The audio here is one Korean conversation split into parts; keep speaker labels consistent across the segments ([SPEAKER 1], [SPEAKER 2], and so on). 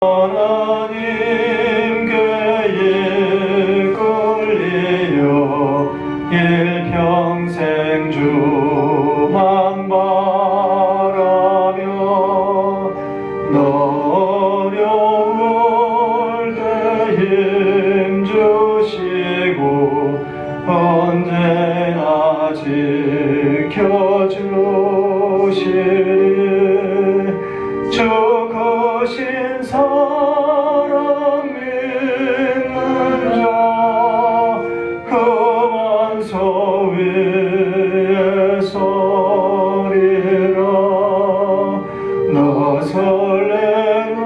[SPEAKER 1] 하나님께 이끌리어 일평생 주만 바라며 어려울 때 힘 주시고 언제나 지켜주시리. 주 크신 사랑 믿는 자 그 만서 위에 서리라. 너 설레는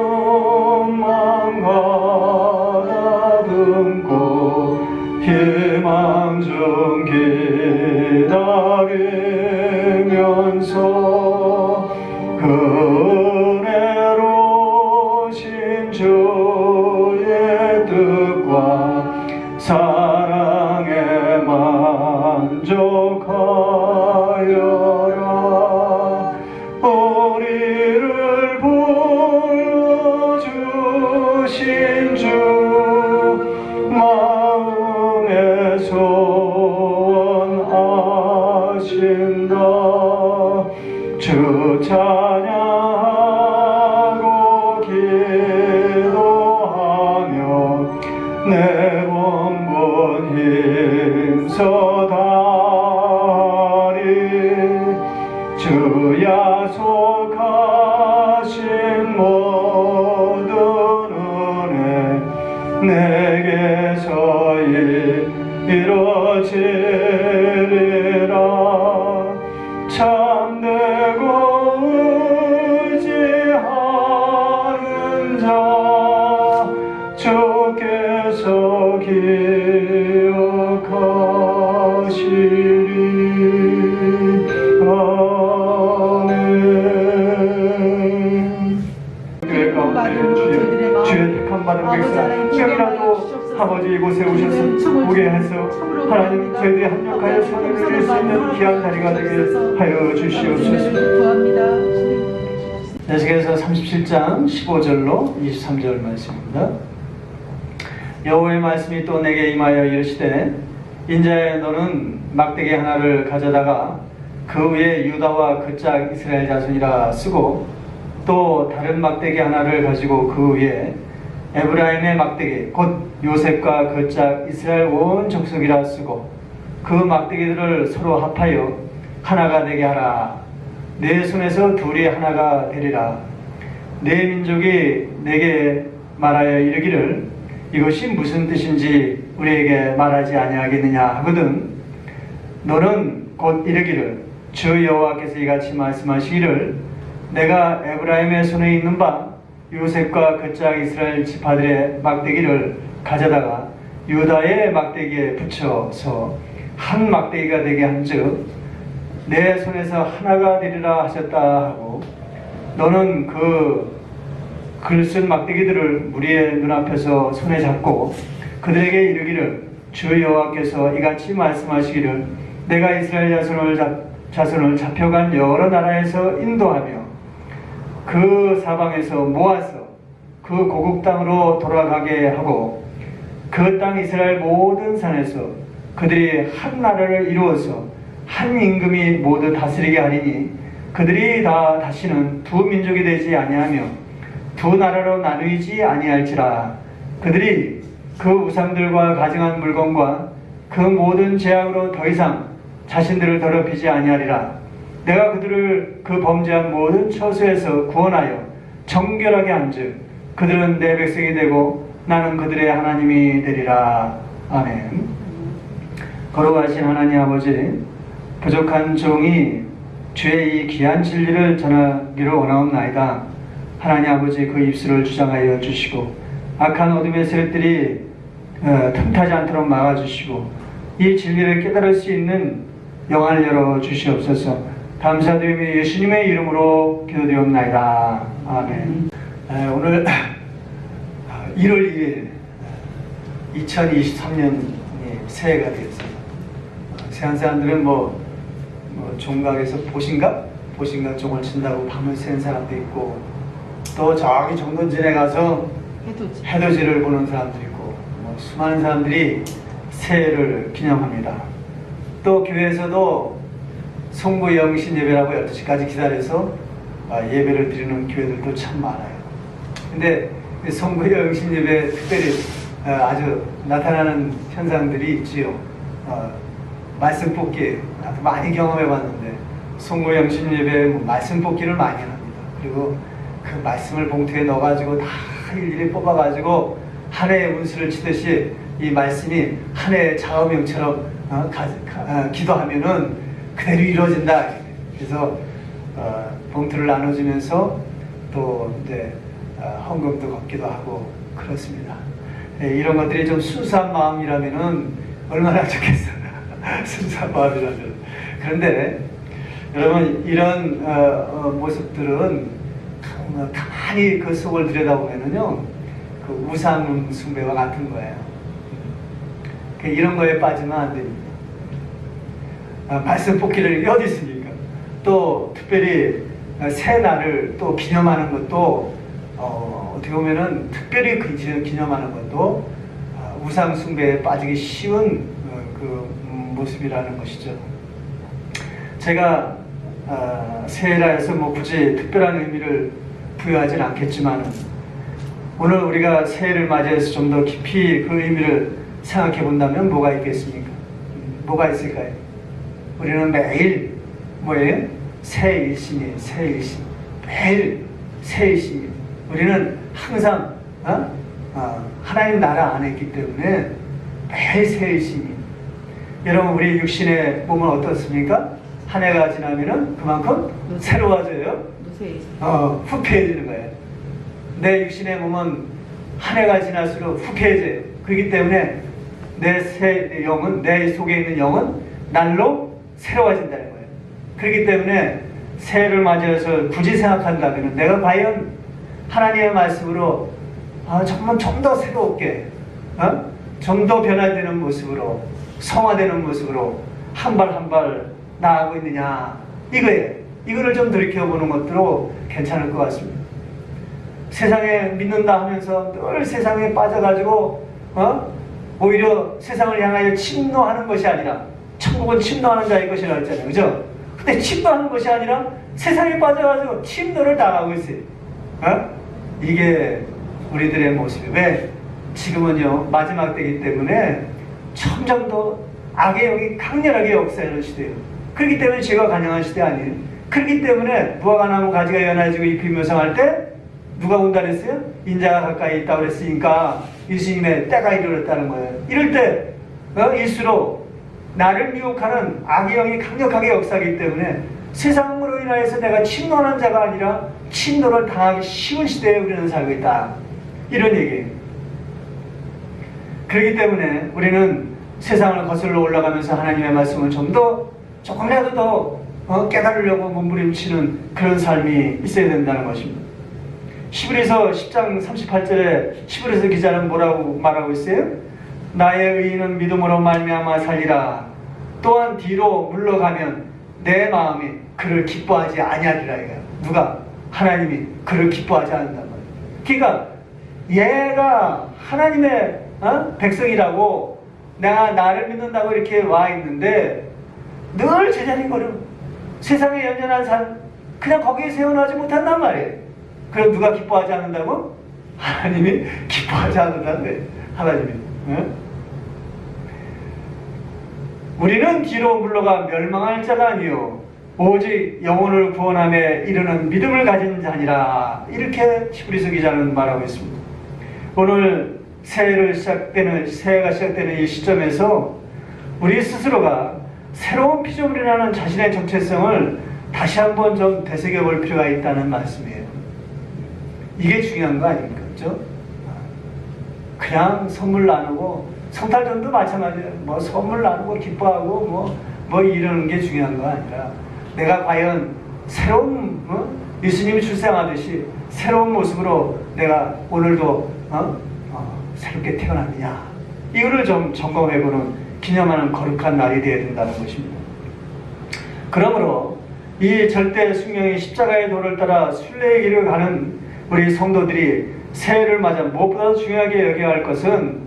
[SPEAKER 1] 맘 가다듬고 희망 중 기다리면서 은혜로우신 주의 뜻과 사랑에 만족하여라. 우리를 불러주신 주 마음에 소원하신다. 주 찬양하고 기도하며 내 원분 힘써 다하리. 주 약속하신 모든 은혜 내게서 이루어지리라. 참되고 의지하는 자 주께서 기억하시리. 아멘. 교회 가운데 주의 택함 받은 백성 지금이라도 아버지 이곳에 오셔서 오게 해서 하나님 저희들이 합력하여 성령을 누릴 수 있는 귀한 자리가 되게 하여 주시옵소서. 에스겔서 37장 15절로 23절 말씀입니다. 여호와의 말씀이 또 내게 임하여 이르시되 인자야 너는 막대기 하나를 가져다가 그 위에 유다와 그 짝 이스라엘 자손이라 쓰고 또 다른 막대기 하나를 가지고 그 위에 에브라임의 막대기 곧 요셉과 그 짝 이스라엘 온 족속이라 쓰고 그 막대기들을 서로 합하여 하나가 되게 하라. 내 손에서 둘이 하나가 되리라. 내 민족이 내게 말하여 이르기를 이것이 무슨 뜻인지 우리에게 말하지 아니하겠느냐 하거든. 너는 곧 이르기를 주 여호와께서 이같이 말씀하시기를 내가 에브라임의 손에 있는 바 요셉과 그 짝 이스라엘 지파들의 막대기를 가져다가 유다의 막대기에 붙여서 한 막대기가 되게 한즉 내 손에서 하나가 되리라 하셨다 하고 너는 그 글 쓴 막대기들을 무리의 눈앞에서 손에 잡고 그들에게 이르기를 주 여호와께서 이같이 말씀하시기를 내가 이스라엘 자손을 잡혀간 여러 나라에서 인도하며 그 사방에서 모아서 그 고국 땅으로 돌아가게 하고 그 땅 이스라엘 모든 산에서 그들이 한 나라를 이루어서 한 임금이 모두 다스리게 하리니 그들이 다 다시는 두 민족이 되지 아니하며 두 나라로 나누이지 아니할지라. 그들이 그 우상들과 가증한 물건과 그 모든 죄악으로 더 이상 자신들을 더럽히지 아니하리라. 내가 그들을 그 범죄한 모든 처소에서 구원하여 정결하게 한즉 그들은 내 백성이 되고 나는 그들의 하나님이 되리라. 아멘. 거룩하신 하나님 아버지, 부족한 종이 주의 이 귀한 진리를 전하기를 원하옵나이다. 하나님 아버지 그 입술을 주장하여 주시고 악한 어둠의 세력들이 틈타지 않도록 막아주시고 이 진리를 깨달을 수 있는 영안을 열어주시옵소서. 감사드리며 예수님의 이름으로 기도드리옵나이다. 아멘. 오늘 1월 2일 2023년이 새해가 되었습니다. 세상 사람들은 종각에서 보신각 종을 친다고 밤을 새는 사람도 있고 또 저기 정동진에 가서
[SPEAKER 2] 해돋이.
[SPEAKER 1] 해돋이를 보는 사람도 있고 수많은 사람들이 새해를 기념합니다. 또 교회에서도 송구 영신 예배라고 12시까지 기다려서 예배를 드리는 교회들도 참 많아요. 근데 송구 영신 예배 특별히 아주 나타나는 현상들이 있지요. 말씀 뽑기 나도 많이 경험해 봤는데 송구 영신 예배 말씀 뽑기를 많이 합니다. 그리고 그 말씀을 봉투에 넣어가지고 다 일일이 뽑아가지고 한 해의 운수를 치듯이 이 말씀이 한 해의 좌우명처럼 기도하면은 그대로 이루어진다. 그래서 봉투를 나눠주면서 또 이제 헌금도 걷기도 하고 그렇습니다. 이런 것들이 좀 순수한 마음이라면은 얼마나 좋겠어요. 순수한 마음이라면. 그런데 여러분 이런 모습들은 가만히 그 속을 들여다보면은요, 그 우상 숭배와 같은 거예요. 이런 거에 빠지면 안 됩니다. 말씀 뽑기를 어디 있습니까? 또 특별히 새날을 또 기념하는 것도 어떻게 보면은 특별히 기념하는 것도 우상 숭배에 빠지기 쉬운 그 모습이라는 것이죠. 제가 새해라 해서 뭐 굳이 특별한 의미를 부여하진 않겠지만 오늘 우리가 새해를 맞이해서 좀 더 깊이 그 의미를 생각해 본다면 뭐가 있겠습니까? 뭐가 있을까요? 우리는 매일 뭐예요? 새 일심이에요. 새 일심. 매일 새 일심이에요. 우리는 항상 하나님 나라 안에 있기 때문에 매일 새 일심이에요. 여러분 우리 육신의 몸은 어떻습니까? 한 해가 지나면은 그만큼 새로워져요. 후패해지는 거예요. 내 육신의 몸은 한 해가 지날수록 후패해져요. 그렇기 때문에 내 영은, 내 속에 있는 영은 날로 새로워진다는 거예요. 그렇기 때문에 새해를 맞이해서 굳이 생각한다면 내가 과연 하나님의 말씀으로 좀 더 새롭게 좀 더 변화되는 모습으로 성화되는 모습으로 한 발 한 발 나아가고 있느냐 이거예요. 이거를 좀 돌이켜보는 것도 괜찮을 것 같습니다. 세상에 믿는다 하면서 늘 세상에 빠져가지고 오히려 세상을 향하여 침노하는 것이 아니라 천국은 침노하는 자의 것이라고 했잖아요. 그죠? 근데 침노하는 것이 아니라 세상에 빠져가지고 침노를 당하고 있어요. 이게 우리들의 모습이에요. 왜? 지금은요 마지막 때이기 때문에 점점 더 악의 영이 강렬하게 역사하는 시대예요. 그렇기 때문에 죄가 간영한 시대 아니에요. 그렇기 때문에 무화과나무 가지가 연해지고 잎이 묘성할 때 누가 온다 그랬어요? 인자가 가까이 있다고 그랬으니까 예수님의 때가 이르렀다는 거예요. 이럴 때 일수록 나를 미혹하는 악의 영이 강력하게 역사하기 때문에 세상으로 인하여서 내가 침노하는 자가 아니라 침노를 당하기 쉬운 시대에 우리는 살고 있다. 이런 얘기예요. 그렇기 때문에 우리는 세상을 거슬러 올라가면서 하나님의 말씀을 조금이라도 더 깨달으려고 몸부림치는 그런 삶이 있어야 된다는 것입니다. 히브리서 10장 38절에 히브리서 기자는 뭐라고 말하고 있어요? 나의 의인은 믿음으로 말미암아 살리라. 또한 뒤로 물러가면 내 마음이 그를 기뻐하지 아니하리라. 누가? 하나님이 그를 기뻐하지 않는단 말이에요. 그러니까 얘가 하나님의 백성이라고 내가 나를 믿는다고 이렇게 와 있는데 늘 제자리 걸음 세상에 연연한 삶 그냥 거기에 세워나지 못한단 말이에요. 그럼 누가 기뻐하지 않는다고? 하나님이 기뻐하지 않는다는 거예요. 하나님이. 우리는 뒤로 물러가 멸망할 자가 아니요 오직 영혼을 구원함에 이르는 믿음을 가진 자니라. 이렇게 히브리서 기자는 말하고 있습니다. 오늘 새해가 시작되는 이 시점에서 우리 스스로가 새로운 피조물이라는 자신의 정체성을 다시 한번 좀 되새겨볼 필요가 있다는 말씀이에요. 이게 중요한 거 아닙니까? 그렇죠? 그냥 선물 나누고 성탄절도 마찬가지예요. 뭐 선물 나누고 기뻐하고 뭐 이러는 게 중요한 거 아니라 내가 과연 새로운 예수님이 출생하듯이 새로운 모습으로 내가 오늘도 새롭게 태어났느냐 이거를 좀 점검해보는 기념하는 거룩한 날이 되어야 된다는 것입니다. 그러므로 이 절대 숙명의 십자가의 도를 따라 순례의 길을 가는 우리 성도들이 새해를 맞아 무엇보다도 중요하게 여겨야 할 것은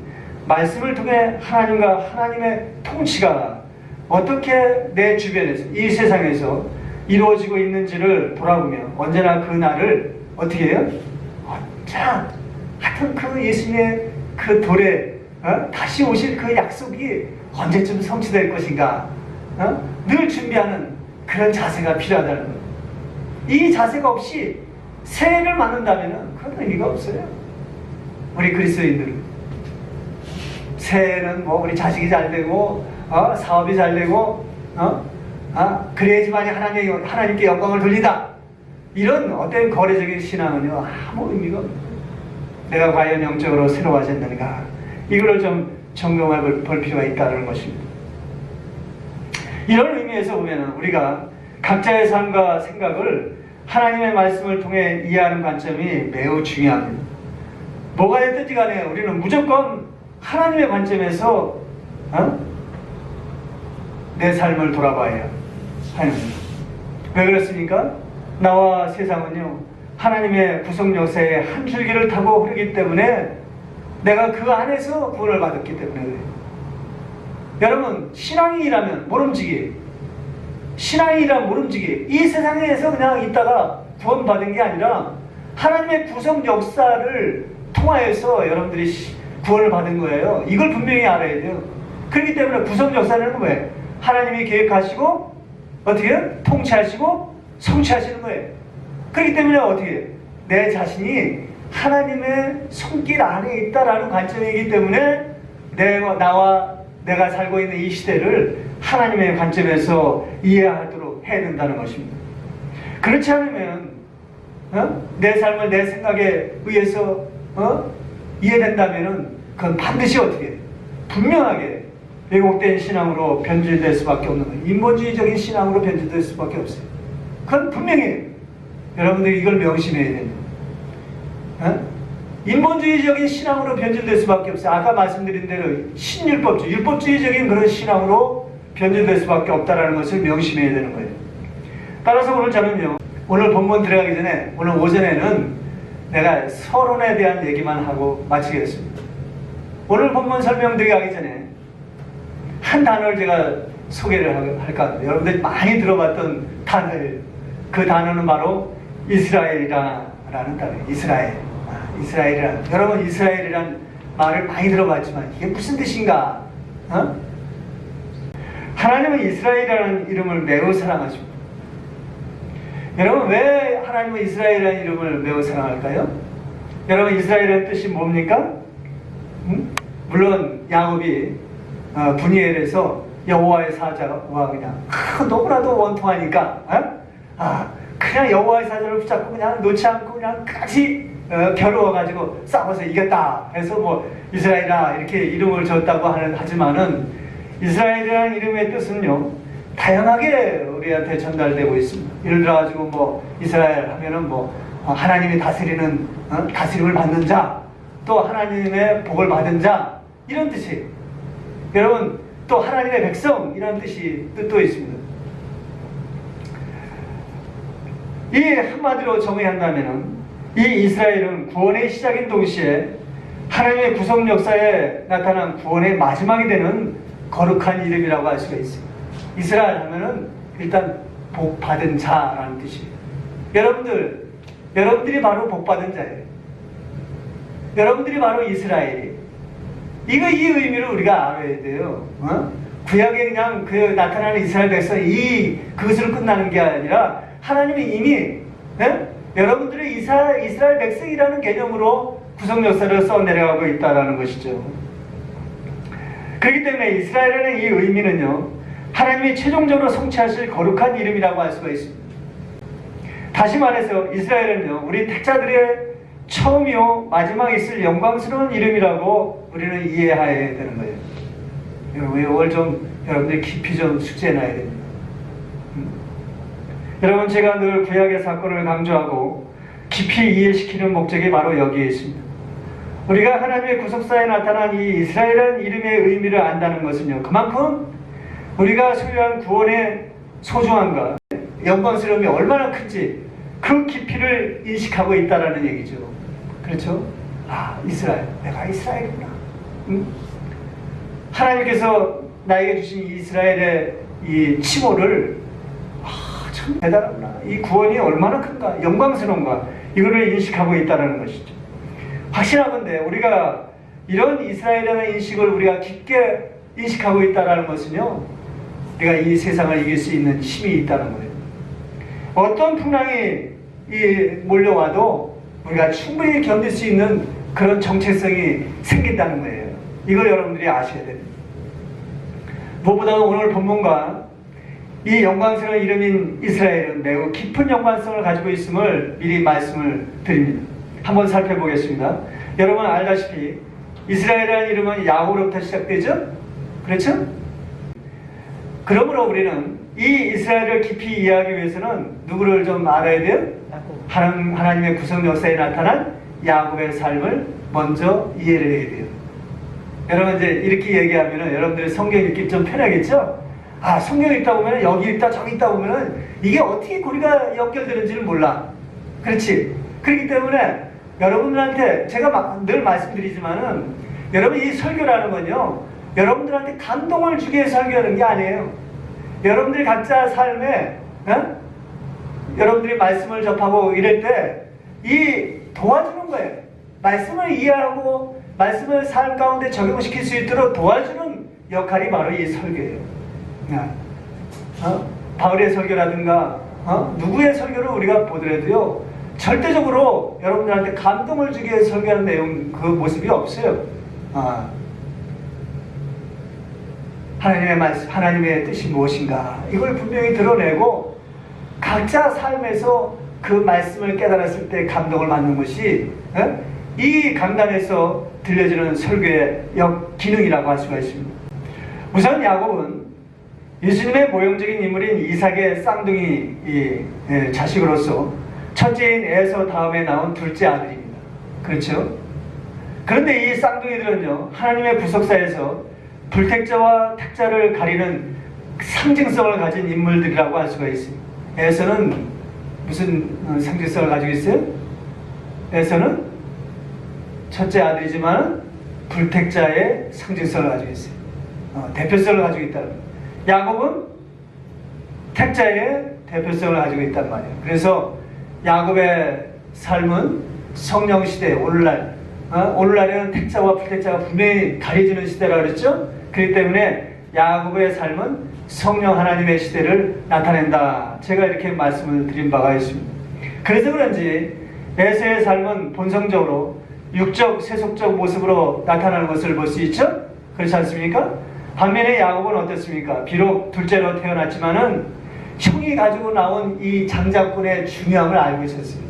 [SPEAKER 1] 말씀을 통해 하나님과 하나님의 통치가 어떻게 내 주변에서 이 세상에서 이루어지고 있는지를 돌아보며 언제나 그 날을 어떻게 해요? 자, 하여튼 그 예수님의 그 도래 다시 오실 그 약속이 언제쯤 성취될 것인가 늘 준비하는 그런 자세가 필요하다는 거예요. 이 자세가 없이 새해를 맞는다면 그건 의미가 없어요. 우리 그리스도인들은 새해는 뭐 우리 자식이 잘 되고 사업이 잘 되고 그래야지만이 하나님께 영광을 돌리다, 이런 어떤 거래적인 신앙은요 아무 의미가 없어요. 내가 과연 영적으로 새로워졌는가, 이거를 좀 점검해 볼 필요가 있다는 것입니다. 이런 의미에서 보면 우리가 각자의 삶과 생각을 하나님의 말씀을 통해 이해하는 관점이 매우 중요합니다. 뭐가 됐든지 간에 우리는 무조건 하나님의 관점에서 내 삶을 돌아봐야 하는 거예요. 왜 그렇습니까? 나와 세상은요 하나님의 구속 역사의 한 줄기를 타고 흐르기 때문에 내가 그 안에서 구원을 받았기 때문에 그래요. 여러분, 신앙이라면 모름지기, 신앙이란 모름지기, 이 세상에서 그냥 있다가 구원받은 게 아니라 하나님의 구속 역사를 통하여서 여러분들이 구원을 받은 거예요. 이걸 분명히 알아야 돼요. 그렇기 때문에 구속 역사는 왜? 하나님이 계획하시고 어떻게 해요? 통치하시고 성취하시는 거예요. 그렇기 때문에 어떻게 해요? 내 자신이 하나님의 손길 안에 있다라는 관점이기 때문에 내가 살고 있는 이 시대를 하나님의 관점에서 이해하도록 해야 된다는 것입니다. 그렇지 않으면 내 삶을 내 생각에 의해서 이해된다면 그건 반드시 어떻게 해요? 분명하게 왜곡된 신앙으로 변질될 수밖에 없는 거예요. 인본주의적인 신앙으로 변질될 수밖에 없어요. 그건 분명히 여러분들이 이걸 명심해야 됩니다. 인본주의적인 신앙으로 변질될 수밖에 없어요. 아까 말씀드린 대로 율법주의적인 그런 신앙으로 변질될 수밖에 없다는 것을 명심해야 되는 거예요. 따라서 오늘 저는요, 오늘 본문 들어가기 전에 오늘 오전에는 내가 서론에 대한 얘기만 하고 마치겠습니다. 오늘 본문 설명드리기 전에 한 단어를 제가 소개를 할까 합니다. 여러분들이 많이 들어봤던 단어예요. 그 단어는 바로 이스라엘이라는 단어예요. 이스라엘이란, 여러분 이스라엘이란 말을 많이 들어봤지만 이게 무슨 뜻인가? 하나님은 이스라엘이라는 이름을 매우 사랑하십니다. 여러분, 왜 하나님은 이스라엘이라는 이름을 매우 사랑할까요? 여러분, 이스라엘이라는 뜻이 뭡니까? 물론 야곱이 분이엘에서 여호와의 사자와 그냥 너무나도 원통하니까 그냥 여호와의 사자를 붙잡고 그냥 놓지 않고 그냥 같이 겨루어가지고 싸워서 이겼다 해서 뭐 이스라엘아 이렇게 이름을 줬다고 하지만은 이스라엘이라는 이름의 뜻은요 다양하게 우리한테 전달되고 있습니다. 예를 들어가지고 뭐 이스라엘 하면은 뭐 하나님이 다스리는 다스림을 받는 자, 또 하나님의 복을 받은 자, 이런 뜻이에요. 여러분, 또 하나님의 백성 이런 뜻도 있습니다. 이 한마디로 정의한다면은 이 이스라엘은 구원의 시작인 동시에 하나님의 구속 역사에 나타난 구원의 마지막이 되는 거룩한 이름이라고 할 수가 있습니다. 이스라엘 하면은 일단 복 받은 자라는 뜻이에요. 여러분들이 바로 복 받은 자예요. 여러분들이 바로 이스라엘이에요. 이 의미를 우리가 알아야 돼요. 구약에 그냥 그 나타나는 이스라엘 백성이 그것으로 끝나는 게 아니라 하나님이 이미 여러분들의 이스라엘 백성이라는 개념으로 구속 역사를 써내려가고 있다는 것이죠. 그렇기 때문에 이스라엘이라는 이 의미는요, 하나님이 최종적으로 성취하실 거룩한 이름이라고 할 수가 있습니다. 다시 말해서 이스라엘은요, 우리 택자들의 처음이요 마지막에 있을 영광스러운 이름이라고 우리는 이해해야 되는 거예요. 여러분, 이걸 좀 여러분들이 깊이 좀 숙지해놔야 됩니다. 여러분, 제가 늘 구약의 사건을 강조하고 깊이 이해시키는 목적이 바로 여기에 있습니다. 우리가 하나님의 구속사에 나타난 이 이스라엘이라는 이름의 의미를 안다는 것은요, 그만큼 우리가 소유한 구원의 소중함과 영광스러움이 얼마나 큰지 그 깊이를 인식하고 있다라는 얘기죠. 그렇죠? 아, 이스라엘. 내가 이스라엘이구나. 응? 하나님께서 나에게 주신 이스라엘의 이 칭호를 참 대단하구나. 이 구원이 얼마나 큰가, 영광스러운가, 이거를 인식하고 있다는 것이죠. 확실하건대 우리가 이런 이스라엘이라는 인식을 우리가 깊게 인식하고 있다는 것은요, 우리가 이 세상을 이길 수 있는 힘이 있다는 거예요. 어떤 풍랑이 몰려와도 우리가 충분히 견딜 수 있는 그런 정체성이 생긴다는 거예요. 이걸 여러분들이 아셔야 됩니다. 무엇보다도 오늘 본문과 이 영광스러운 이름인 이스라엘은 매우 깊은 연관성을 가지고 있음을 미리 말씀을 드립니다. 한번 살펴보겠습니다. 여러분 알다시피 이스라엘이라는 이름은 야곱으로부터 시작되죠? 그렇죠? 그러므로 우리는 이 이스라엘을 깊이 이해하기 위해서는 누구를 좀 알아야 돼요? 하나님의 구성 역사에 나타난 야곱의 삶을 먼저 이해를 해야 돼요. 여러분 이제 이렇게 얘기하면 여러분들이 성경 읽기 좀 편하겠죠? 아, 성경 읽다 보면 여기 읽다 저기 읽다 보면 이게 어떻게 고리가 연결되는지를 몰라. 그렇지? 그렇기 때문에 여러분들한테 제가 늘 말씀드리지만은 여러분 이 설교라는 건요, 여러분들한테 감동을 주기 위해서 설교하는 게 아니에요. 여러분들이 각자 삶에 여러분들이 말씀을 접하고 이럴 때 이 도와주는 거예요. 말씀을 이해하고 말씀을 삶 가운데 적용시킬 수 있도록 도와주는 역할이 바로 이 설교예요. 바울의 설교라든가 누구의 설교를 우리가 보더라도요, 절대적으로 여러분들한테 감동을 주기 위해 설교하는 내용 그 모습이 없어요. 하나님의 말씀, 하나님의 뜻이 무엇인가 이걸 분명히 드러내고 각자 삶에서 그 말씀을 깨달았을 때 감동을 받는 것이 이 강단에서 들려지는 설교의 기능이라고 할 수가 있습니다. 우선 야곱은 예수님의 모형적인 인물인 이삭의 쌍둥이 자식으로서 첫째인 에서 다음에 나온 둘째 아들입니다. 그렇죠? 그런데 이 쌍둥이들은요, 하나님의 구속사에서 불택자와 택자를 가리는 상징성을 가진 인물들이라고 할 수가 있습니다. 에서는 무슨 상징성을 가지고 있어요? 에서는 첫째 아들이지만 불택자의 상징성을 가지고 있어요. 대표성을 가지고 있다. 야곱은 택자의 대표성을 가지고 있단 말이에요. 그래서 야곱의 삶은 성령시대, 오늘날에는 택자와 불택자가 분명히 가려지는 시대라고 그랬죠? 그렇기 때문에 야곱의 삶은 성령 하나님의 시대를 나타낸다. 제가 이렇게 말씀을 드린 바가 있습니다. 그래서 그런지 에서의 삶은 본성적으로 육적, 세속적 모습으로 나타나는 것을 볼 수 있죠? 그렇지 않습니까? 반면에 야곱은 어떻습니까? 비록 둘째로 태어났지만은 형이 가지고 나온 이 장자권의 중요함을 알고 있었어요.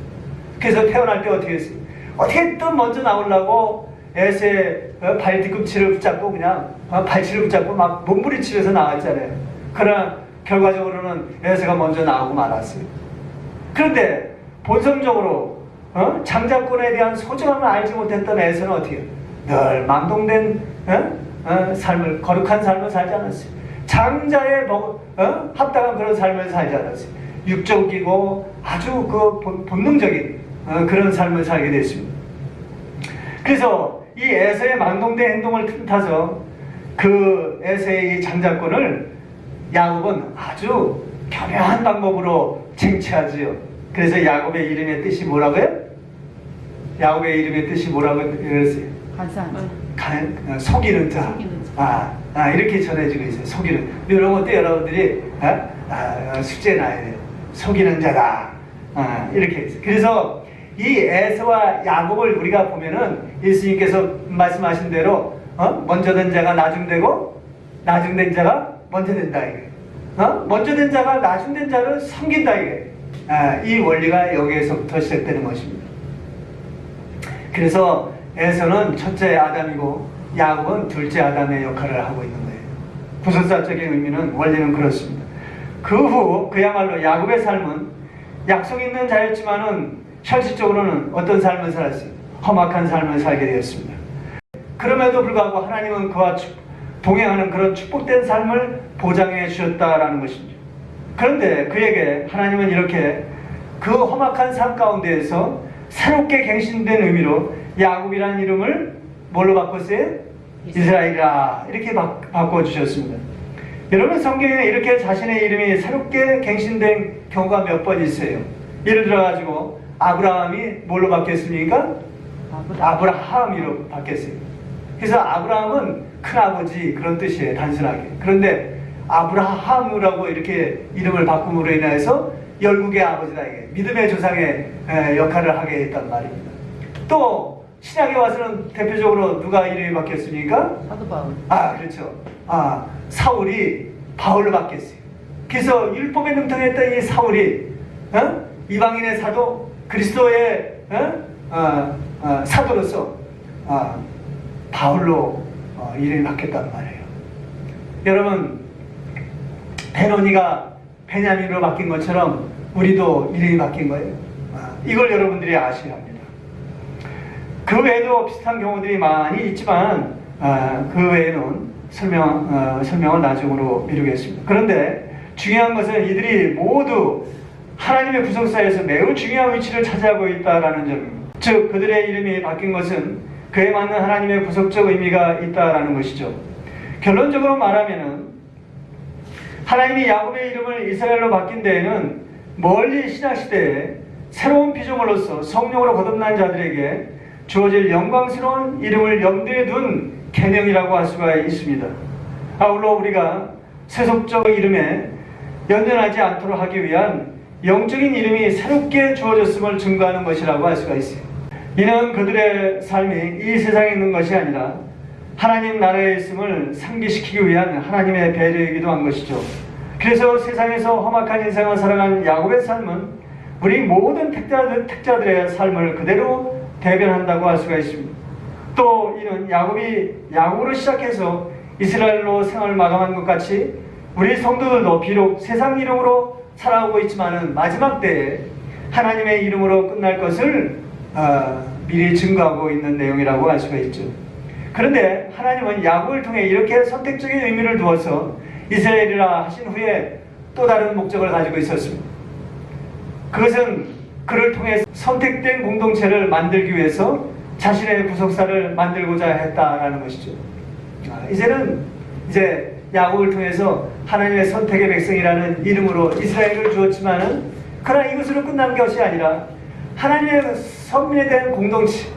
[SPEAKER 1] 그래서 태어날 때 어떻게 했어요? 어떻게든 먼저 나오려고 에서의 발 뒤꿈치를 붙잡고 그냥 발치를 붙잡고 막 몸부림치면서 나왔잖아요. 그러나 결과적으로는 에서가 먼저 나오고 말았어요. 그런데 본성적으로 장자권에 대한 소중함을 알지 못했던 에서는 어떻게 해요? 늘 망동된 삶을, 거룩한 삶을 살지 않았어요. 장자에 합당한 그런 삶을 살지 않았어요. 육적이고 아주 그 본능적인 그런 삶을 살게 됐습니다. 그래서 이 에서의 망동된 행동을 틈타서 그 에서의 이 장자권을 야곱은 아주 교묘한 방법으로 쟁취하지요. 그래서 야곱의 이름의 뜻이 뭐라고요? 야곱의 이름의 뜻이 뭐라고 그랬어요? 속이는 자. 이렇게 전해지고 있어요. 속이는. 이런 것도 여러분들이 숙제에 놔야 돼요. 속이는 자다. 이렇게 있어요. 그래서 이 에서와 야곱을 우리가 보면은 예수님께서 말씀하신 대로 먼저 된 자가 나중되고 나중된 자가 먼저 된다 이게. 먼저 된 자가 나중된 자를 섬긴다 이게. 이 원리가 여기에서부터 시작되는 것입니다. 그래서 에서는 첫째 아담이고 야곱은 둘째 아담의 역할을 하고 있는 거예요. 구속사적인 의미는 원리는 그렇습니다. 그 후 그야말로 야곱의 삶은 약속 있는 자였지만은 현실적으로는 어떤 삶을 살았어요? 험악한 삶을 살게 되었습니다. 그럼에도 불구하고 하나님은 그와 동행하는 그런 축복된 삶을 보장해 주셨다라는 것입니다. 그런데 그에게 하나님은 이렇게 그 험악한 삶 가운데에서 새롭게 갱신된 의미로 야곱이라는 이름을 뭘로 바꿨어요? 이스라엘이라 이렇게 바꿔주셨습니다. 여러분, 성경에 이렇게 자신의 이름이 새롭게 갱신된 경우가 몇 번 있어요. 예를 들어가지고 아브라함이 뭘로 바뀌었습니까? 아브라함이로 바뀌었어요. 그래서 아브라함은 큰아버지 그런 뜻이에요, 단순하게. 그런데 아브라함이라고 이렇게 이름을 바꿈으로 인해서 열국의 아버지다, 이게 믿음의 조상의 역할을 하게 했단 말입니다. 또 신약에 와서는 대표적으로 누가 이름이 바뀌었습니까?
[SPEAKER 2] 사도 바울.
[SPEAKER 1] 그렇죠. 사울이 바울로 바뀌었어요. 그래서 율법에 능통했던 이 사울이 이방인의 사도, 그리스도의 사도로서 바울로 이름이 바뀌었단 말이에요. 여러분, 베노니가 베냐민으로 바뀐 것처럼 우리도 이름이 바뀐 거예요. 이걸 여러분들이 아셔야 합니다. 그 외에도 비슷한 경우들이 많이 있지만 그 외에는 설명을 나중으로 미루겠습니다. 그런데 중요한 것은 이들이 모두 하나님의 구속사에서 매우 중요한 위치를 차지하고 있다는 점입니다. 즉 그들의 이름이 바뀐 것은 그에 맞는 하나님의 구속적 의미가 있다는 것이죠. 결론적으로 말하면 하나님이 야곱의 이름을 이스라엘로 바뀐 데에는 멀리 신약시대에 새로운 피조물로서 성령으로 거듭난 자들에게 주어질 영광스러운 이름을 염두에 둔 계명이라고 할 수가 있습니다. 아울러 우리가 세속적 이름에 연연하지 않도록 하기 위한 영적인 이름이 새롭게 주어졌음을 증거하는 것이라고 할 수가 있어요. 이는 그들의 삶이 이 세상에 있는 것이 아니라 하나님 나라에 있음을 상기시키기 위한 하나님의 배려이기도 한 것이죠. 그래서 세상에서 험악한 인생을 살아가는 야곱의 삶은 우리 모든 택자들의 삶을 그대로 대변한다고 할 수가 있습니다. 또 이는 야곱이 야곱으로 시작해서 이스라엘로 생활을 마감한 것 같이 우리 성도들도 비록 세상 이름으로 살아오고 있지만은 마지막 때에 하나님의 이름으로 끝날 것을 미리 증거하고 있는 내용이라고 할 수가 있죠. 그런데 하나님은 야곱을 통해 이렇게 선택적인 의미를 두어서 이스라엘이라 하신 후에 또 다른 목적을 가지고 있었습니다. 그것은 그를 통해 선택된 공동체를 만들기 위해서 자신의 구속사를 만들고자 했다라는 것이죠. 이제 야곱을 통해서 하나님의 선택의 백성이라는 이름으로 이스라엘을 주었지만은 그러나 이것으로 끝난 것이 아니라 하나님의 선민에 대한 공동체,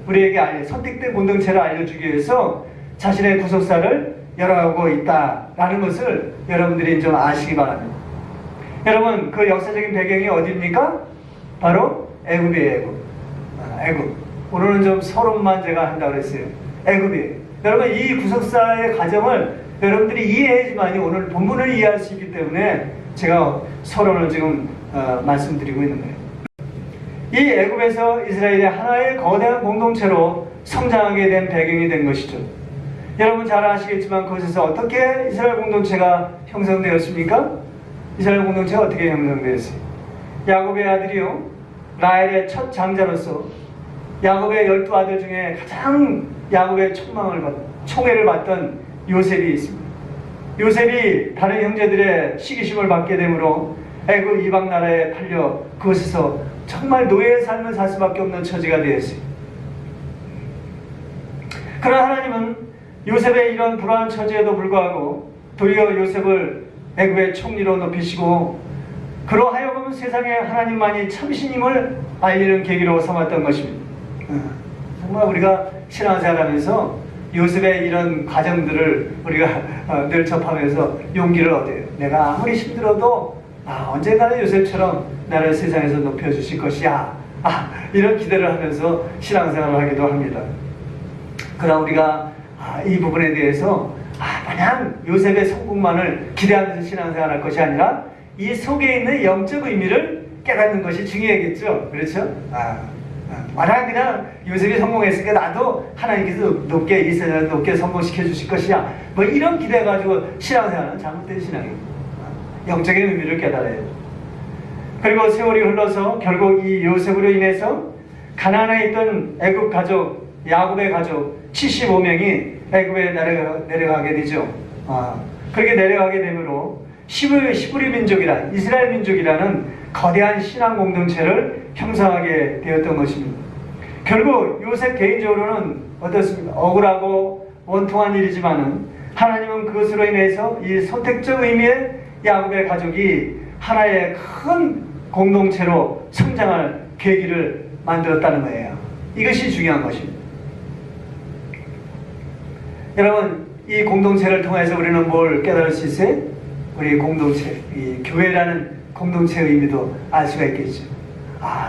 [SPEAKER 1] 우리에게 선택된 공동체를 알려주기 위해서 자신의 구속사를 열어가고 있다라는 것을 여러분들이 좀 아시기 바랍니다. 여러분, 그 역사적인 배경이 어디입니까? 바로 애굽이에요. 애굽. 오늘은 좀 서론만 제가 한다고 그랬어요. 애굽이에요. 여러분, 이 구속사의 과정을 여러분들이 이해해야지만이 오늘 본문을 이해할 수 있기 때문에 제가 서론을 지금 말씀드리고 있는 거예요. 이 애굽에서 이스라엘이 하나의 거대한 공동체로 성장하게 된 배경이 된 것이죠. 여러분 잘 아시겠지만 그것에서 어떻게 이스라엘 공동체가 형성되었습니까? 이스라엘 공동체가 어떻게 형성되었어요? 야곱의 아들이요, 라헬의 첫 장자로서 야곱의 12아들 중에 가장 야곱의 총애를 받던 요셉이 있습니다. 요셉이 다른 형제들의 시기심을 받게 되므로 애굽 이방 나라에 팔려 그곳에서 정말 노예의 삶을 살 수밖에 없는 처지가 되었어요. 그러나 하나님은 요셉의 이런 불안한 처지에도 불구하고 도리어 요셉을 애굽의 총리로 높이시고 그로 하여금 세상에 하나님만이 참신임을 알리는 계기로 삼았던 것입니다. 정말 우리가 신앙생활하면서 요셉의 이런 과정들을 우리가 늘 접하면서 용기를 얻어요. 내가 아무리 힘들어도 언젠가는 요셉처럼 나를 세상에서 높여주실 것이야. 이런 기대를 하면서 신앙생활을 하기도 합니다. 그러나 우리가 이 부분에 대해서 마냥 요셉의 성공만을 기대하면서 신앙생활할 것이 아니라 이 속에 있는 영적 의미를 깨닫는 것이 중요하겠죠. 그렇죠? 만약 그냥 요셉이 성공했으니까 나도 하나님께서 높게 이 세상을 높게 성공시켜 주실 것이야. 뭐 이런 기대 가지고 신앙생활은 잘못된 신앙입니다. 영적인 의미를 깨달아요. 그리고 세월이 흘러서 결국 이 요셉으로 인해서 가나안에 있던 애굽 가족, 야곱의 가족 75명이 애굽에 내려가게 되죠. 그렇게 내려가게 되므로 히브리 민족이란 이스라엘 민족이라는 거대한 신앙 공동체를 형성하게 되었던 것입니다. 결국 요셉 개인적으로는 어떻습니까? 억울하고 원통한 일이지만은 하나님은 그것으로 인해서 이 선택적 의미의 야곱의 가족이 하나의 큰 공동체로 성장할 계기를 만들었다는 거예요. 이것이 중요한 것입니다. 여러분, 이 공동체를 통해서 우리는 뭘 깨달을 수 있어요? 우리 공동체, 이 교회라는 공동체의 의미도 알 수가 있겠죠.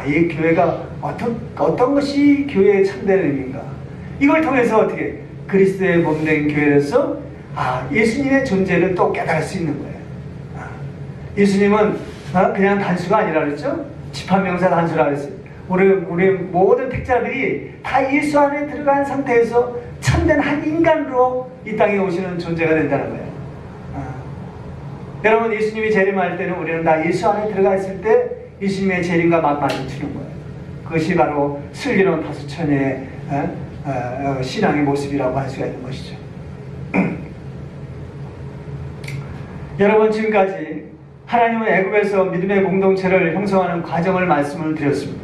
[SPEAKER 1] 이 교회가 어떤 것이 교회의 참된 의미인가? 이걸 통해서 어떻게 그리스도의 몸된 교회로서 예수님의 존재를 또 깨달을 수 있는 거예요. 예수님은 그냥 단수가 아니라 그랬죠? 집합명사 단수라 그랬어요. 우리 모든 택자들이 다 예수 안에 들어간 상태에서 참된 한 인간으로 이 땅에 오시는 존재가 된다는 거예요. 여러분, 예수님이 재림할 때는 우리는 다 예수 안에 들어가 있을 때 예수님의 재림과 맞마주치는 거예요. 그것이 바로 슬기로운 다수천의 신앙의 모습이라고 할 수가 있는 것이죠. 여러분, 지금까지 하나님은 애굽에서 믿음의 공동체를 형성하는 과정을 말씀을 드렸습니다.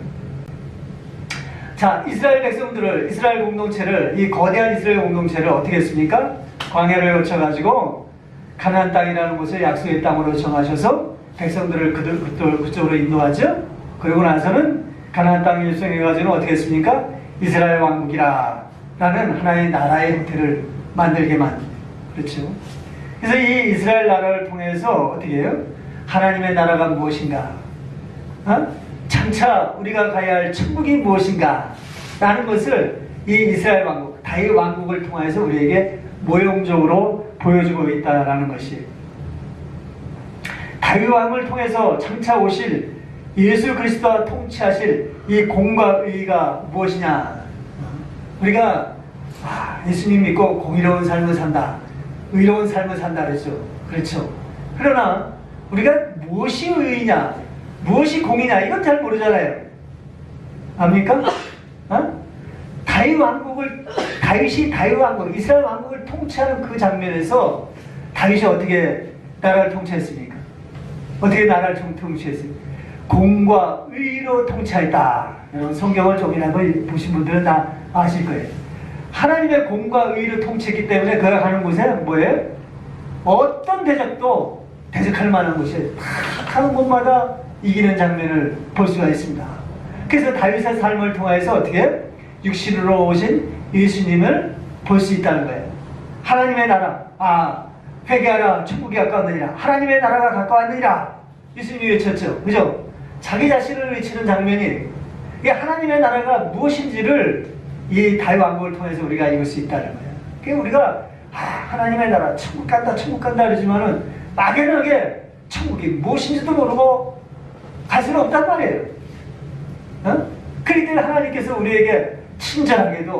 [SPEAKER 1] 자, 이스라엘 백성들을, 이스라엘 공동체를, 이 거대한 이스라엘 공동체를 어떻게 했습니까? 광야를 거쳐가지고 가나안 땅이라는 곳을 약속의 땅으로 정하셔서 백성들을 그쪽으로 인도하죠. 그리고 나서는 가나안 땅을 일성해가지고는 어떻게 했습니까? 이스라엘 왕국이라 라는 하나의 나라의 형태를 만들게만, 그렇죠. 그래서 이 이스라엘 나라를 통해서 어떻게 해요? 하나님의 나라가 무엇인가? 장차 우리가 가야 할 천국이 무엇인가? 라는 것을 이 이스라엘 왕국, 다윗 왕국을 통해서 우리에게 모형적으로 보여주고 있다라는 것이, 다윗 왕을 통해서 장차 오실 예수 그리스도와 통치하실 이 공과 의가 무엇이냐? 우리가 예수님 믿고 공의로운 삶을 산다, 의로운 삶을 산다 그랬죠. 그렇죠. 그러나 우리가 무엇이 의냐, 무엇이 공이냐, 이건 잘 모르잖아요. 압니까? 다윗 왕국, 이스라엘 왕국을 통치하는 그 장면에서 다윗이 어떻게 나라를 통치했습니까? 어떻게 나라를 통치했습니까? 공과 의로 통치했다. 여러분, 성경을 조금이라도 보신 분들은 다 아실 거예요. 하나님의 공과 의로 통치했기 때문에 그가 가는 곳에 뭐예요? 어떤 대적도 대적할 만한 곳이 다 가는 곳마다 이기는 장면을 볼 수가 있습니다. 그래서 다윗의 삶을 통해서 어떻게 육신으로 오신 예수님을 볼 수 있다는 거예요. 하나님의 나라, 회개하라, 천국이 가까웠느니라, 하나님의 나라가 가까웠느니라, 예수님이 외쳤죠. 그죠? 자기 자신을 외치는 장면이, 이게 하나님의 나라가 무엇인지를 이 다윗 왕국을 통해서 우리가 읽을 수 있다는 거예요. 그러니까 우리가 하나님의 나라, 천국 간다 그러지만은 막연하게 천국이 무엇인지도 모르고 갈 수는 없단 말이에요. 그렇기 때문에 하나님께서 우리에게 친절하게도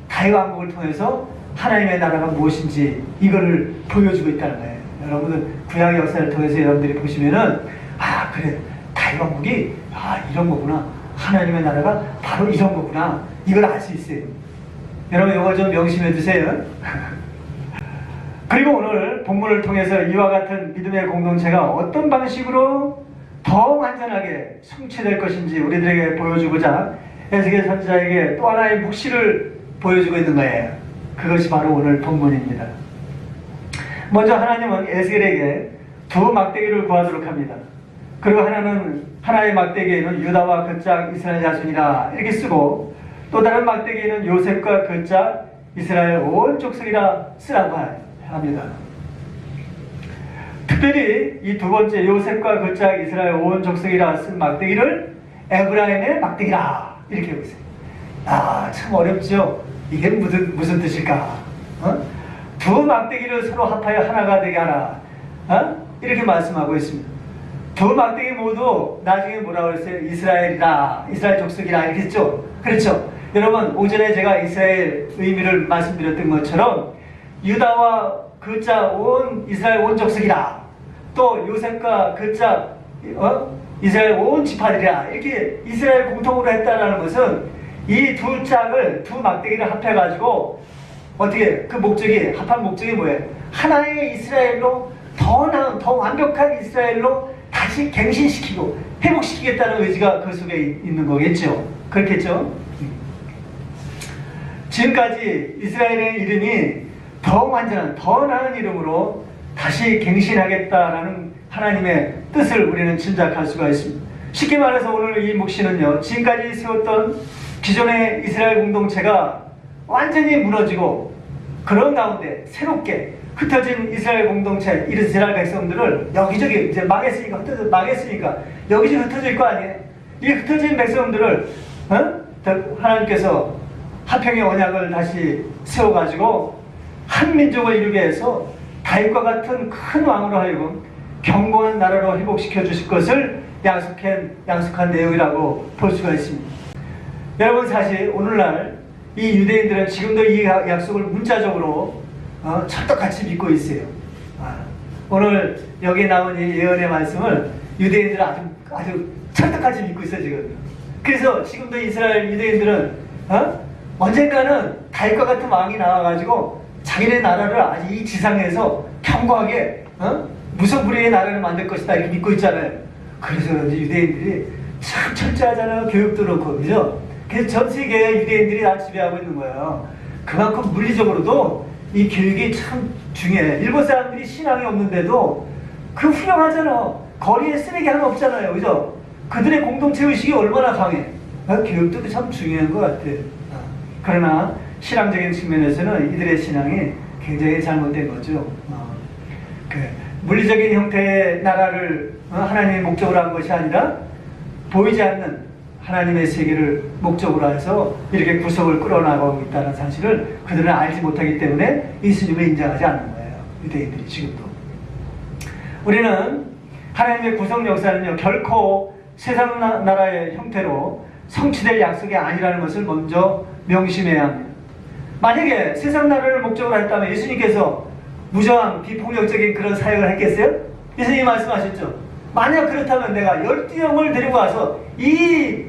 [SPEAKER 1] 다윗 왕국을 통해서 하나님의 나라가 무엇인지 이거를 보여주고 있다는 거예요. 여러분들 구약 역사를 통해서 여러분들이 보시면은 그래, 다윗 왕국이 이런 거구나, 하나님의 나라가 바로 이런 거구나, 이걸 알 수 있어요. 여러분, 이거 좀 명심해 두세요. 그리고 오늘 본문을 통해서 이와 같은 믿음의 공동체가 어떤 방식으로 더 완전하게 성취될 것인지 우리들에게 보여주고자 에스겔 선지자에게 또 하나의 묵시를 보여주고 있는 거예요. 그것이 바로 오늘 본문입니다. 먼저 하나님은 에스겔에게 두 막대기를 구하도록 합니다. 그리고 하나의 막대기에는 유다와 그 짝 이스라엘 자손이라 이렇게 쓰고, 또 다른 막대기에는 요셉과 그 짝 이스라엘 온 족속이라 쓰라고 합니다. 특별히 이 두 번째 요셉과 그 짝 이스라엘 온 족속이라 쓴 막대기를 에브라임의 막대기라 이렇게 보세요. 참 어렵죠? 이게 무슨 뜻일까? 두 막대기를 서로 합하여 하나가 되게 하라, 이렇게 말씀하고 있습니다. 두 막대기 모두 나중에 뭐라고 했어요? 이스라엘이다, 이스라엘 족속이라 이렇게 했죠? 그렇죠? 여러분, 오전에 제가 이스라엘 의미를 말씀드렸던 것처럼 유다와 그 짝 온 이스라엘 온 족속이라, 또 요셉과 그 짝 이스라엘 온 지파들이라, 이렇게 이스라엘 공통으로 했다는 것은 이 두 짝을, 두 막대기를 합해가지고 어떻게 그 목적이, 합한 목적이 뭐예요? 하나의 이스라엘로, 더 나은, 더 완벽한 이스라엘로 다시 다시 갱신시키고 회복시키겠다는 의지가 그 속에 있는 거겠죠. 그렇겠죠? 지금까지 이스라엘의 이름이 더 완전한, 더 나은 이름으로 다시 갱신하겠다라는 하나님의 뜻을 우리는 짐작할 수가 있습니다. 쉽게 말해서 오늘 이 묵시는요, 지금까지 세웠던 기존의 이스라엘 공동체가 완전히 무너지고 그런 가운데 새롭게 흩어진 이스라엘 공동체, 이스라엘 백성들을 여기저기 이제 망했으니까 여기저기 흩어질 거 아니에요. 이 흩어진 백성들을 하나님께서 화평의 언약을 다시 세워가지고 한 민족을 이루게 해서 다윗과 같은 큰 왕으로 하여금 견고한 나라로 회복시켜 주실 것을 약속한 내용이라고 볼 수가 있습니다. 여러분, 사실 오늘날 이 유대인들은 지금도 이 약속을 문자적으로 찰떡같이 믿고 있어요. 오늘 여기에 나온 이 예언의 말씀을 유대인들은 아주 찰떡같이 믿고 있어요, 지금. 그래서 지금도 이스라엘 유대인들은 언젠가는 다윗과 같은 왕이 나와가지고 자기네 나라를 아주 이 지상에서 견고하게 무소불위의 나라를 만들 것이다 이렇게 믿고 있잖아요. 그래서 이제 유대인들이 참 철저하잖아요. 교육도 그렇고, 그죠? 그래서 전 세계의 유대인들이 다 지배하고 있는 거예요. 그만큼 물리적으로도 이 교육이 참 중요해. 일본 사람들이 신앙이 없는데도 그 훌륭하잖아. 거리에 쓰레기 하나 없잖아요, 그죠? 그들의 공동체 의식이 얼마나 강해. 교육도 참 중요한 것 같아. 그러나 신앙적인 측면에서는 이들의 신앙이 굉장히 잘못된 거죠. 물리적인 형태의 나라를 하나님의 목적으로 한 것이 아니라 보이지 않는 하나님의 세계를 목적으로 해서 이렇게 구속을 끌어나가고 있다는 사실을 그들은 알지 못하기 때문에 예수님을 인정하지 않는 거예요. 유대인들이 지금도. 우리는 하나님의 구속 역사는요, 결코 세상 나라의 형태로 성취될 약속이 아니라는 것을 먼저 명심해야 합니다. 만약에 세상 나라를 목적으로 했다면 예수님께서 무저항 비폭력적인 그런 사역을 했겠어요? 예수님이 말씀하셨죠. 만약 그렇다면 내가 12영을 데리고 와서 이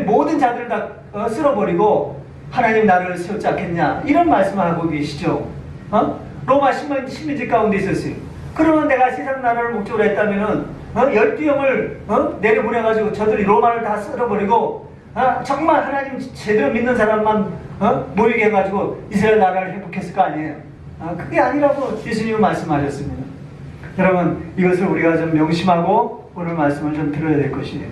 [SPEAKER 1] 모든 자들을 다 쓸어버리고 하나님 나라를 세웠지 않겠냐, 이런 말씀을 하고 계시죠. 로마 식민지 가운데 있었어요. 그러면 내가 세상 나라를 목적으로 했다면은 12영을 내려보내가지고 저들이 로마를 다 쓸어버리고 정말 하나님 제대로 믿는 사람만 모이게 해가지고 이스라엘 나라를 회복했을 거 아니에요. 그게 아니라고 예수님은 말씀하셨습니다. 여러분, 이것을 우리가 좀 명심하고 오늘 말씀을 좀 들어야 될 것이에요.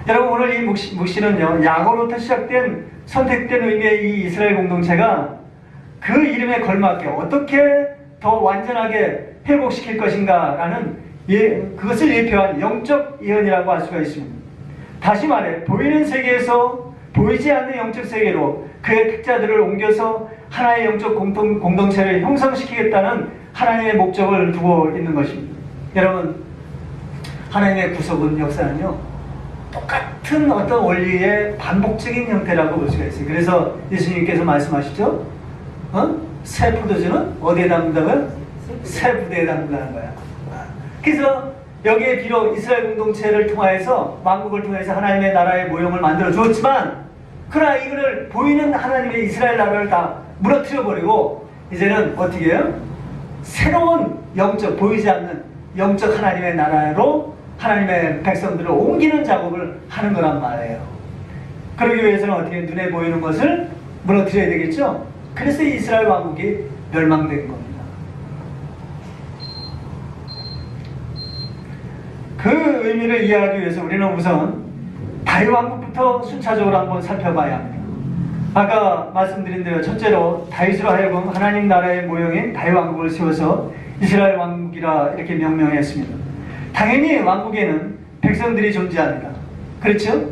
[SPEAKER 1] 여러분, 오늘 이 묵시는요, 야고로부터 시작된 선택된 의미의 이 이스라엘 공동체가 그 이름에 걸맞게 어떻게 더 완전하게 회복시킬 것인가라는 그것을 예표한 영적 예언이라고 할 수가 있습니다. 다시 말해, 보이는 세계에서 보이지 않는 영적 세계로 그의 택자들을 옮겨서 하나의 영적 공동체를 형성시키겠다는 하나님의 목적을 두고 있는 것입니다. 여러분, 하나님의 구속은 역사는요, 똑같은 어떤 원리의 반복적인 형태라고 볼 수가 있어요. 그래서 예수님께서 말씀하시죠. 새 포도주는 어디에 담는다고요? 새 부대에 담는다는 거야. 그래서 여기에 비록 이스라엘 공동체를 통하여서, 왕국을 통해서 하나님의 나라의 모형을 만들어 주었지만, 그러나 이거를 보이는 하나님의 이스라엘 나라를 다 무너뜨려버리고 이제는 어떻게 해요? 새로운 영적, 보이지 않는 영적 하나님의 나라로 하나님의 백성들을 옮기는 작업을 하는 거란 말이에요. 그러기 위해서는 어떻게 눈에 보이는 것을 무너뜨려야 되겠죠? 그래서 이스라엘 왕국이 멸망된 겁니다. 그 의미를 이해하기 위해서 우리는 우선 다윗 왕국부터 순차적으로 한번 살펴봐야 합니다. 아까 말씀드린 대로 첫째로 다윗으로 하여금 하나님 나라의 모형인 다윗 왕국을 세워서 이스라엘 왕국이라 이렇게 명명했습니다. 당연히 왕국에는 백성들이 존재합니다. 그렇죠?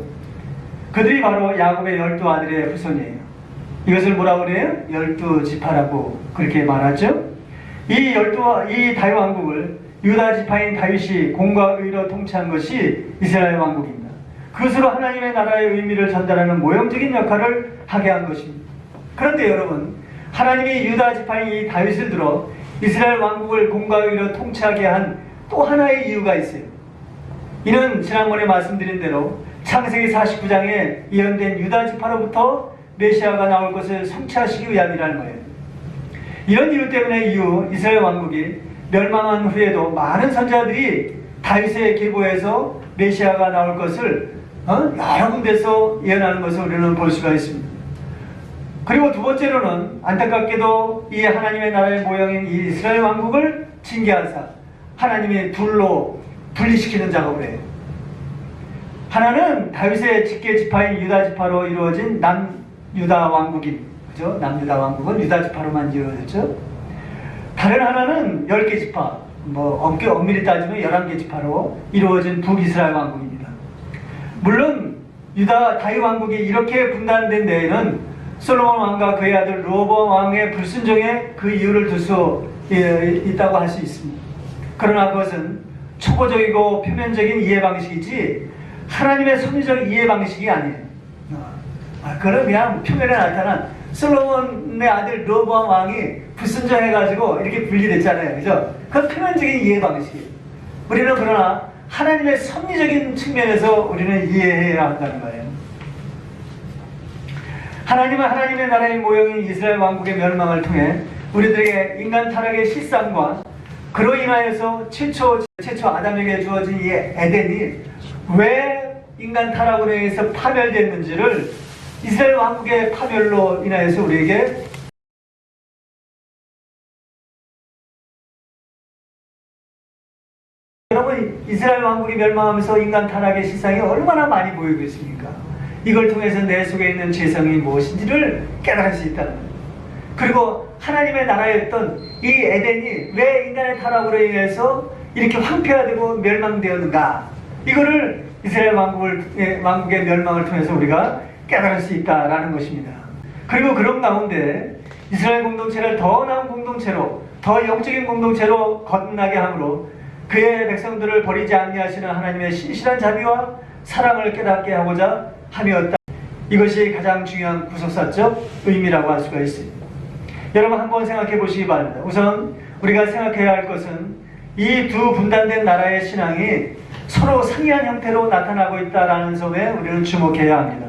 [SPEAKER 1] 그들이 바로 야곱의 12아들의 후손이에요. 이것을 뭐라고 그래요? 12지파라고 그렇게 말하죠. 이 다윗 왕국을 유다 지파인 다윗이 공과 의로 통치한 것이 이스라엘 왕국입니다. 그것으로 하나님의 나라의 의미를 전달하는 모형적인 역할을 하게 한 것입니다. 그런데 여러분, 하나님이 유다 지파인 이 다윗을 들어 이스라엘 왕국을 공과 의로 통치하게 한 또 하나의 이유가 있어요. 이는 지난번에 말씀드린 대로 창세기 49장에 예언된 유다 지파로부터 메시아가 나올 것을 성취하시기 위함이라는 거예요. 이런 이유 때문에 이스라엘 왕국이 멸망한 후에도 많은 선지자들이 다윗의 계보에서 메시아가 나올 것을 여러 군데서 예언하는 것을 우리는 볼 수가 있습니다. 그리고 두 번째로는 안타깝게도 이 하나님의 나라의 모형인 이 이스라엘 왕국을 징계하사 하나님의 불로 분리시키는 작업을 해요. 하나는 다윗의 직계 지파인 유다 지파로 이루어진 남유다 왕국인, 그죠? 남유다 왕국은 유다 지파로만 이루어졌죠. 다른 하나는 10개 지파, 엄밀히 따지면 11개 지파로 이루어진 북이스라엘 왕국입니다. 물론 유다 다윗 왕국이 이렇게 분단된 데에는 솔로몬 왕과 그의 아들 르호보암 왕의 불순종에 그 이유를 둘 수 있다고 할 수 있습니다. 그러나 그것은 초보적이고 표면적인 이해 방식이지 하나님의 섭리적 이해 방식이 아니에요. 그건 그냥 표면에 나타난 솔로몬의 아들 르호보암 왕이 불순종해가지고 이렇게 분리됐잖아요. 그죠? 그건 표면적인 이해 방식이에요. 우리는 그러나 하나님의 섭리적인 측면에서 우리는 이해해야 한다는 거예요. 하나님은 하나님의 나라의 모형인 이스라엘 왕국의 멸망을 통해 우리들에게 인간 타락의 실상과 그로 인하여서 최초 아담에게 주어진 이 에덴이 왜 인간 타락으로 인해서 파멸됐는지를 이스라엘 왕국의 파멸로 인하여서 우리에게 여러분, 이스라엘 왕국이 멸망하면서 인간 타락의 실상이 얼마나 많이 보이고 있습니까? 이걸 통해서 내 속에 있는 죄성이 무엇인지를 깨달을 수 있다는 거예요. 그리고 하나님의 나라였던 이 에덴이 왜 인간의 타락으로 인해서 이렇게 황폐화되고 멸망되었는가, 이거를 이스라엘 왕국의 멸망을 통해서 우리가 깨달을 수 있다라는 것입니다. 그리고 그런 가운데 이스라엘 공동체를 더 나은 공동체로, 더 영적인 공동체로 거듭나게 함으로 그의 백성들을 버리지 아니하시는 하나님의 신실한 자비와 사랑을 깨닫게 하고자 함이었다. 이것이 가장 중요한 구속사적 의미라고 할 수가 있습니다. 여러분 한번 생각해 보시기 바랍니다. 우선 우리가 생각해야 할 것은 이 두 분단된 나라의 신앙이 서로 상이한 형태로 나타나고 있다는 점에 우리는 주목해야 합니다.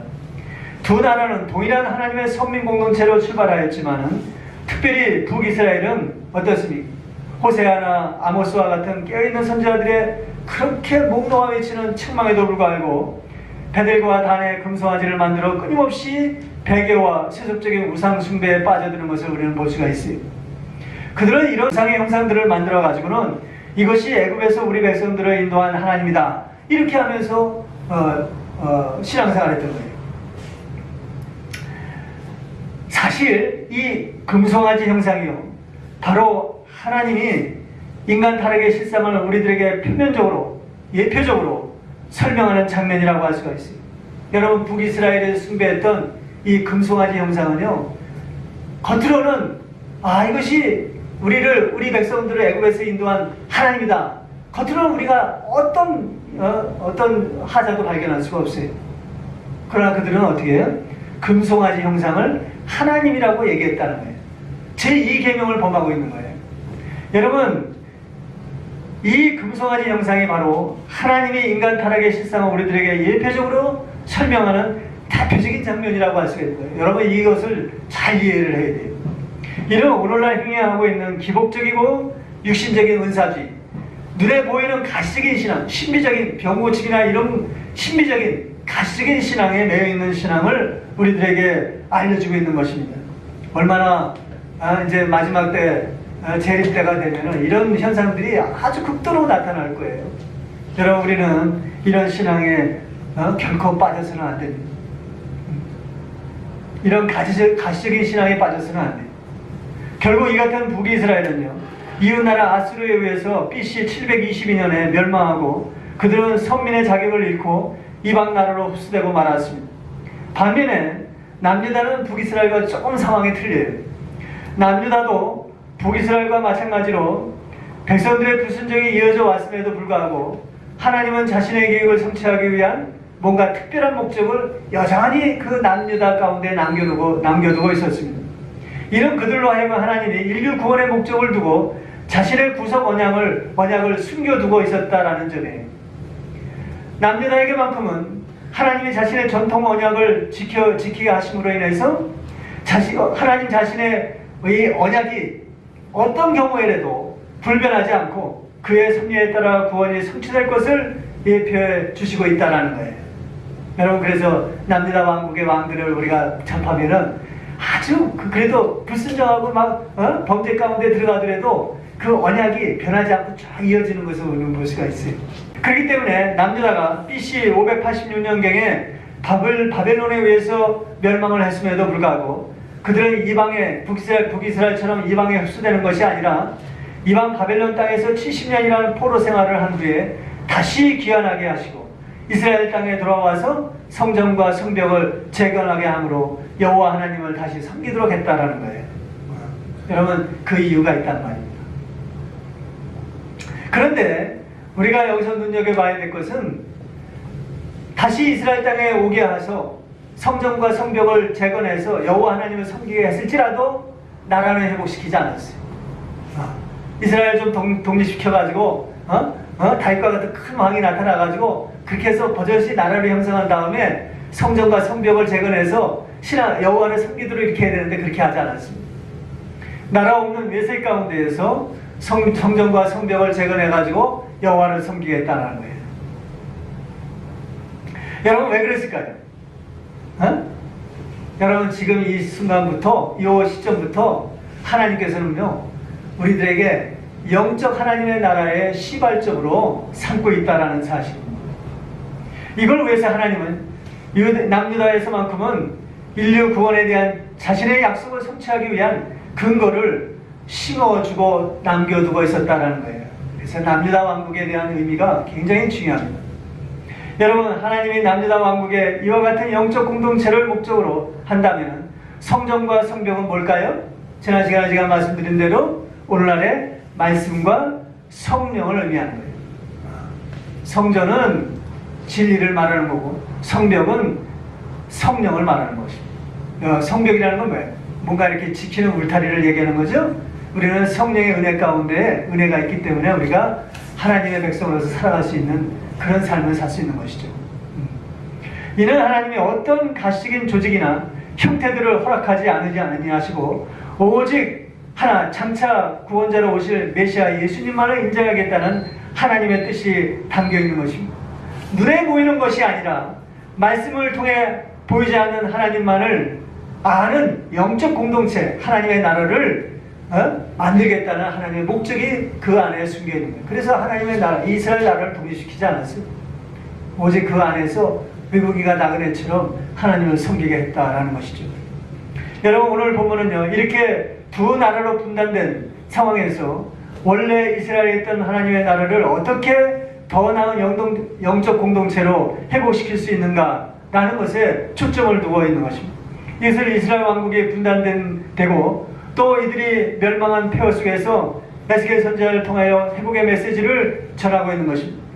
[SPEAKER 1] 두 나라는 동일한 하나님의 선민 공동체로 출발하였지만 특별히 북이스라엘은 어떻습니까? 호세아나 아모스와 같은 깨어있는 선지자들의 그렇게 목 놓아 외치는 책망에도 불구하고 베델과 단의 금송아지를 만들어 끊임없이 배교와 세속적인 우상 숭배에 빠져드는 것을 우리는 볼 수가 있어요. 그들은 이런 우상의 형상들을 만들어 가지고는 이것이 애굽에서 우리 백성들을 인도한 하나님이다, 이렇게 하면서 신앙생활을 했던 거예요. 사실 이 금송아지 형상이요, 바로 하나님이 인간 타락의 실상을 우리들에게 표면적으로, 예표적으로 설명하는 장면이라고 할 수가 있어요. 여러분, 북이스라엘에서 숭배했던 이 금송아지 형상은요, 겉으로는 이것이 우리 백성들을 애굽에서 인도한 하나님이다, 겉으로는 우리가 어떤 하자도 발견할 수가 없어요. 그러나 그들은 어떻게 해요? 금송아지 형상을 하나님이라고 얘기했다는 거예요. 제2계명을 범하고 있는 거예요. 여러분, 이 금송아지 형상이 바로 하나님의 인간 타락의 실상을 우리들에게 예표적으로 설명하는 대표적인 장면이라고 할 수가 있는 거예요. 여러분, 이것을 잘 이해를 해야 돼요. 이런 오늘날 행해하고 있는 기복적이고 육신적인 은사주의, 눈에 보이는 가시적인 신앙, 신비적인 병고침이나 이런 신비적인 가시적인 신앙에 매여있는 신앙을 우리들에게 알려주고 있는 것입니다. 얼마나 이제 마지막 때 재림 때가 되면은 이런 현상들이 아주 극도로 나타날 거예요. 여러분, 우리는 이런 신앙에 결코 빠져서는 안 됩니다. 이런 가시적인 신앙에 빠져서는 안 돼요. 결국 이 같은 북이스라엘은요, 이웃나라 아수르에 의해서 BC 722년에 멸망하고 그들은 선민의 자격을 잃고 이방 나라로 흡수되고 말았습니다. 반면에 남유다는 북이스라엘과 조금 상황이 틀려요. 남유다도 북이스라엘과 마찬가지로 백성들의 불순종이 이어져 왔음에도 불구하고 하나님은 자신의 계획을 성취하기 위한 뭔가 특별한 목적을 여전히 그 남유다 가운데 남겨두고 있었습니다. 이런 그들로 하여금 하나님이 인류 구원의 목적을 두고 자신의 구속 언약을 숨겨두고 있었다라는 점이에요. 남유다에게만큼은 하나님이 자신의 전통 언약을 지키게 하심으로 인해서 하나님 자신의 이 언약이 어떤 경우에라도 불변하지 않고 그의 섭리에 따라 구원이 성취될 것을 예표해 주시고 있다는 거예요. 여러분, 그래서 남유다 왕국의 왕들을 우리가 접하면은 아주 그래도 불순종하고 막 범죄 가운데 들어가더라도 그 언약이 변하지 않고 쫙 이어지는 것을 우리는 볼 수가 있어요. 그렇기 때문에 남유다가 BC 586년경에 바벨론에 의해서 멸망을 했음에도 불구하고 그들은 이방의 북이스라엘처럼 이방에 흡수되는 것이 아니라 이방 바벨론 땅에서 70년이라는 포로 생활을 한 후에 다시 귀환하게 하시고 이스라엘 땅에 돌아와서 성전과 성벽을 재건하게 함으로 여호와 하나님을 다시 섬기도록 했다라는 거예요. 여러분, 그 이유가 있단 말입니다. 그런데 우리가 여기서 눈여겨봐야 될 것은 다시 이스라엘 땅에 오게 하셔서 성전과 성벽을 재건해서 여호와 하나님을 섬기게 했을지라도 나라는 회복시키지 않았어요. 이스라엘 좀 독립시켜가지고 다윗과 같은 큰 왕이 나타나가지고 그렇게 해서 버젓이 나라를 형성한 다음에 성전과 성벽을 재건해서 여호와를 섬기도록 이렇게 해야 되는데 그렇게 하지 않았습니다. 나라 없는 외세 가운데에서 성전과 성벽을 재건해가지고 여호와를 섬기겠다는 거예요. 여러분, 왜 그랬을까요? 여러분, 지금 이 순간부터, 이 시점부터 하나님께서는요, 우리들에게 영적 하나님의 나라의 시발점으로 삼고 있다는 사실입니다. 이걸 위해서 하나님은 남유다에서만큼은 인류 구원에 대한 자신의 약속을 성취하기 위한 근거를 심어주고 남겨두고 있었다는 거예요. 그래서 남유다 왕국에 대한 의미가 굉장히 중요합니다. 여러분, 하나님이 남유다 왕국에 이와 같은 영적 공동체를 목적으로 한다면 성전과 성벽은 뭘까요? 지난 시간에 제가 말씀드린 대로 오늘날의 말씀과 성령을 의미하는 거예요. 성전은 진리를 말하는 거고 성벽은 성령을 말하는 것입니다. 성벽이라는 건 뭐예요? 뭔가 이렇게 지키는 울타리를 얘기하는 거죠. 우리는 성령의 은혜 가운데 은혜가 있기 때문에 우리가 하나님의 백성으로서 살아갈 수 있는 그런 삶을 살 수 있는 것이죠. 이는 하나님이 어떤 가시적인 조직이나 형태들을 허락하지 않으니 하시고 오직 하나 장차 구원자로 오실 메시아 예수님만을 인정하겠다는 하나님의 뜻이 담겨 있는 것입니다. 눈에 보이는 것이 아니라 말씀을 통해 보이지 않는 하나님만을 아는 영적 공동체, 하나님의 나라를 만들겠다는 하나님의 목적이 그 안에 숨겨 있는 거예요. 그래서 하나님의 나라, 이스라엘 나라를 독립시키지 않았어요. 오직 그 안에서 외국인과 나그네처럼 하나님을 섬기게 했다라는 것이죠. 여러분, 오늘 보면은요, 이렇게 두 나라로 분단된 상황에서 원래 이스라엘에 있던 하나님의 나라를 어떻게 더 나은 영적 공동체로 회복시킬 수 있는가라는 것에 초점을 두고 있는 것입니다. 이것을 이스라엘 왕국이 분단되고 또 이들이 멸망한 폐허 속에서 에스겔 선지자를 통하여 회복의 메시지를 전하고 있는 것입니다.